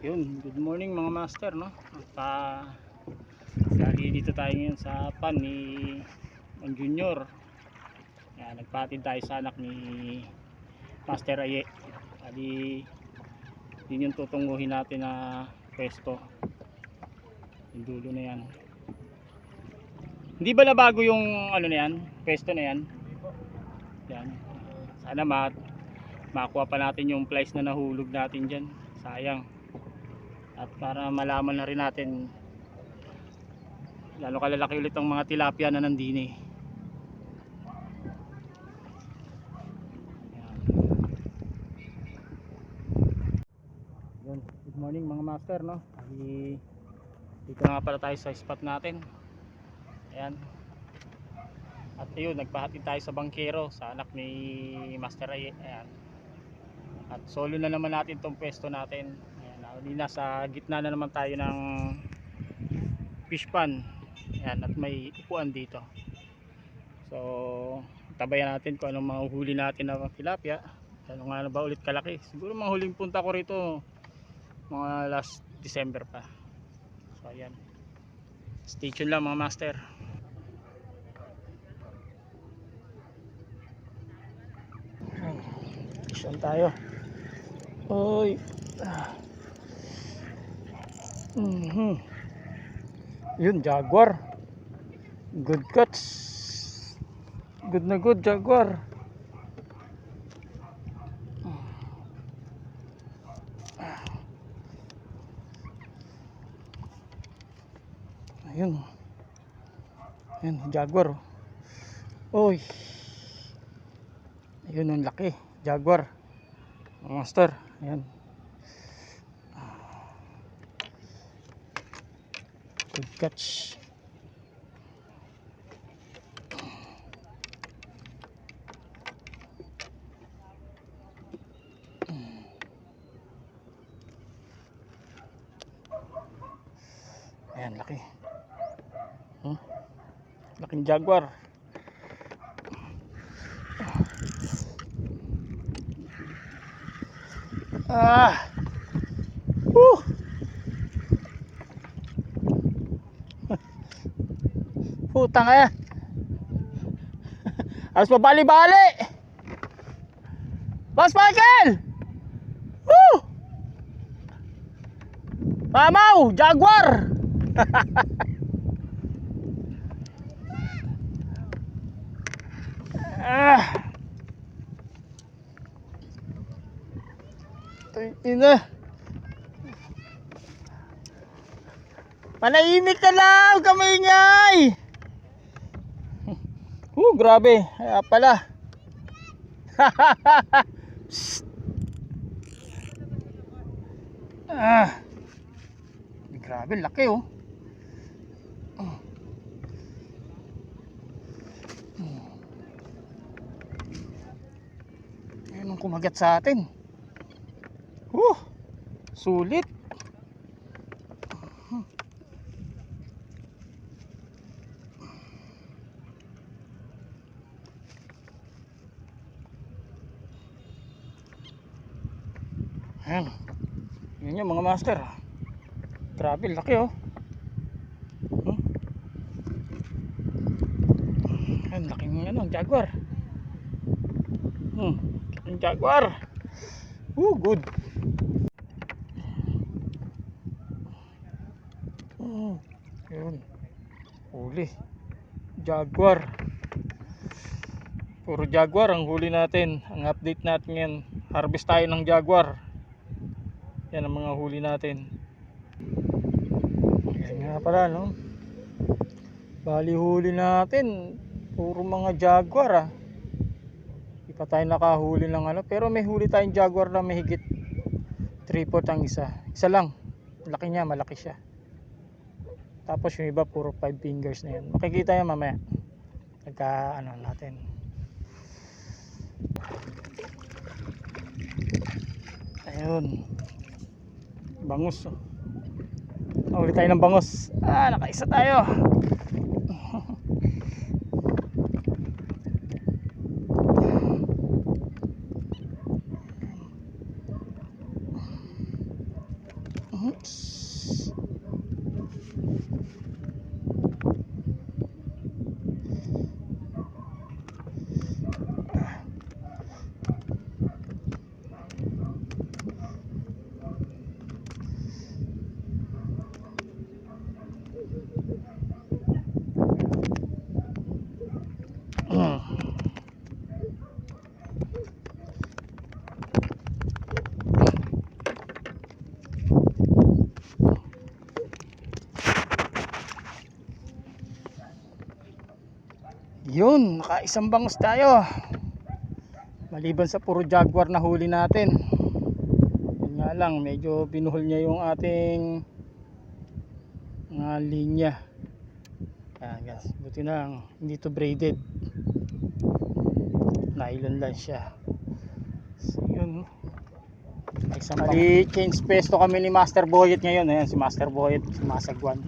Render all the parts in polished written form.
Yun, good morning mga master, no? Sali dito tayo ngayon sa pan ni Mang Junior. Yan, nagpatid tayo sa anak ni Master Aye. Sali, yun yung tutunguhin natin na pwesto. Yung dulo na yan. Hindi ba na bago yung ano na yan? Pwesto na yan? Yan. Sana makuha pa natin yung price na nahulog natin dyan. Sayang. At para malaman na rin natin lalo kalalaki ulit ang mga tilapia na nandini. Yun. Good morning mga master, no? Dito nga pala tayo sa spot natin. Ayan. At yun, nagpahatid tayo sa bangkero sa anak ni Master Aye. Ayan. At solo na naman natin tong pwesto natin. Ayan, nasa gitna na naman tayo ng fish pan. Ayan, at may upuan dito. So, tabayan natin kung anong mahuhuli natin na tilapia. Ano nga na ba ulit kalaki? Siguro mga huling punta ko rito mga last December pa. So, ayan. Stay tuned lang mga master. Action tayo. Oy. Yun, jaguar. Good catch. Good na good, jaguar. Ayun. Ayun, jaguar. Oy. Ayun, ang laki. Jaguar. Master. Ayan. Good catch. Ayan, laki. Laking jaguar. Putang eh. Alas pa bali-bali. Boss Michael. Woo! Mamaw, jaguar. Ina. Manahimik ka lang, kamingay. Grabe. Kaya pala. Grabe, laki oh. Ayun ang kumagat sa atin. Sulit. Ayan. Yun yung mga master. Grabe, laki oh. Ayan, laking ano, jaguar. Laking jaguar. Good. Yun. Huli. Jaguar. Puro jaguar ang huli natin. Ang update natin yan. Harvest tayo ng jaguar. Yan ang mga huli natin. Yan nga pala, no? Bali huli natin puro mga jaguar Hindi pa tayo nakahuli ng ano. Pero may huli tayong jaguar na mahigit 3/4 ang isa. Isa lang. Laki niya, malaki siya. Tapos yung iba puro 5 fingers na yan. Makikita yan mamaya. Pagka ano natin. Ayun. Bangus. Uli tayo ng bangus. Nakaisa tayo. Yun, nakaisang bangus tayo. Maliban sa puro jaguar na huli natin. Yun nga lang, medyo binuhol niya yung ating linya. Ayan guys, buti na lang, hindi to braided. Nylon lang siya. So yun, change pesto kami ni Master Boyet ngayon. Ayan si Master Boyet, sumasagwan.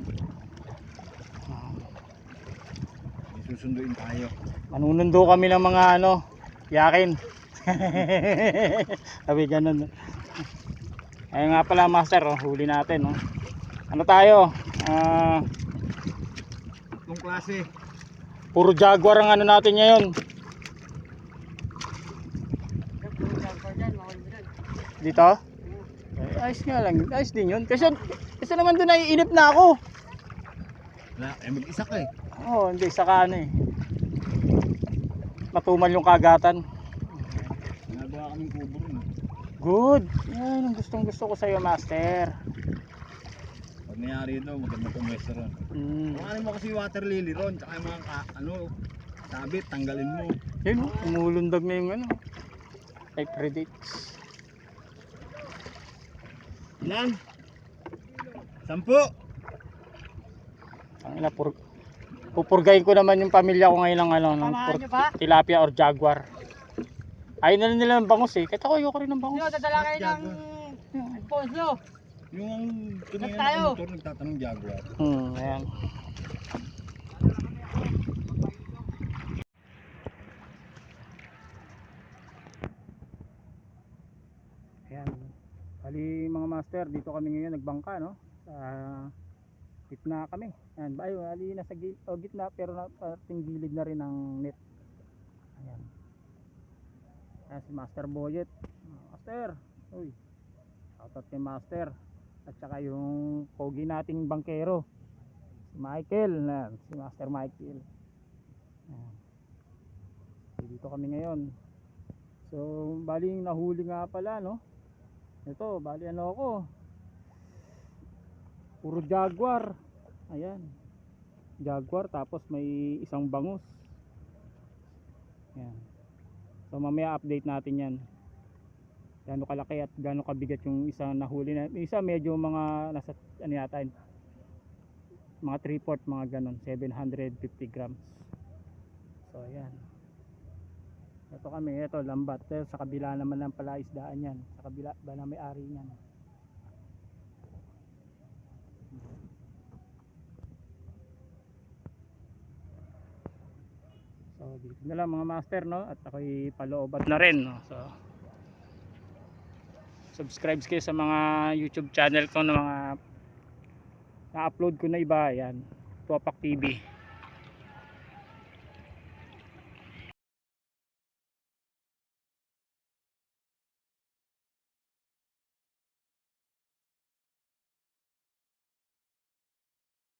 Susunduin tayo. Manunundo kami ng mga yakin. Sabi ganun. Ayun nga pala Master, huli natin. Ano tayo? Itong klase. Puro jaguar ang natin ngayon. Dito? Ayos nga lang, ayos din yun. Kasi naman doon naiinip na ako. Wala, mag-isa ka eh. Oo, hindi, saka matumal yung kagatan. Nagawa kaming kubo rin. Good. Yan ang gustong gusto ko sa'yo, Master. Pag nangyari ito, maganda pumwesto ron. Kung ano mo kasi water lily ron, tsaka yung mga sabit, tanggalin mo. Yun, umulundag na yung like predates. Ilan? 10. Ang pupurgayin ko naman yung pamilya ko ngayon ng tilapia or jaguar. Ayun na nila ng bangus eh. Kahit ako ayoko rin ng bangus. Dadala kayo ng pause nyo. Yung tinignan tayo. ng motor, nagtatanong jaguar. Ayan. Ayan. Bali mga master, dito kami ngayon nagbangka sa gitna kami. Ayan, bali nasa gitna pero ating gilid na rin ng net. Ayan. Ayan si Master Boyet. Master. Uy. Shoutout kay Master. At saka yung pogi nating bangkero. Si Michael. Ayan, si Master Michael. Ayan. Dito kami ngayon. So, bali yung nahuli nga pala ito, bali ako. Puro jaguar. Ayan. Jaguar tapos may isang bangus. Ayan. So mamaya update natin yan. Gaano kalaki at gaano kabigat yung isa nahuli na. Yung isa medyo mga nasa yata mga 3/4 mga ganon, 750 grams. So ayan. Ito kami, ito lambat. Sa kabila naman ng pala isdaan yan. Sa kabila ba na may ari niyan. So dito na lang mga master at ako'y paloobat na rin So subscribe kayo sa mga YouTube channel ko na mga na-upload ko na iba. Ayan, Tuapak TV.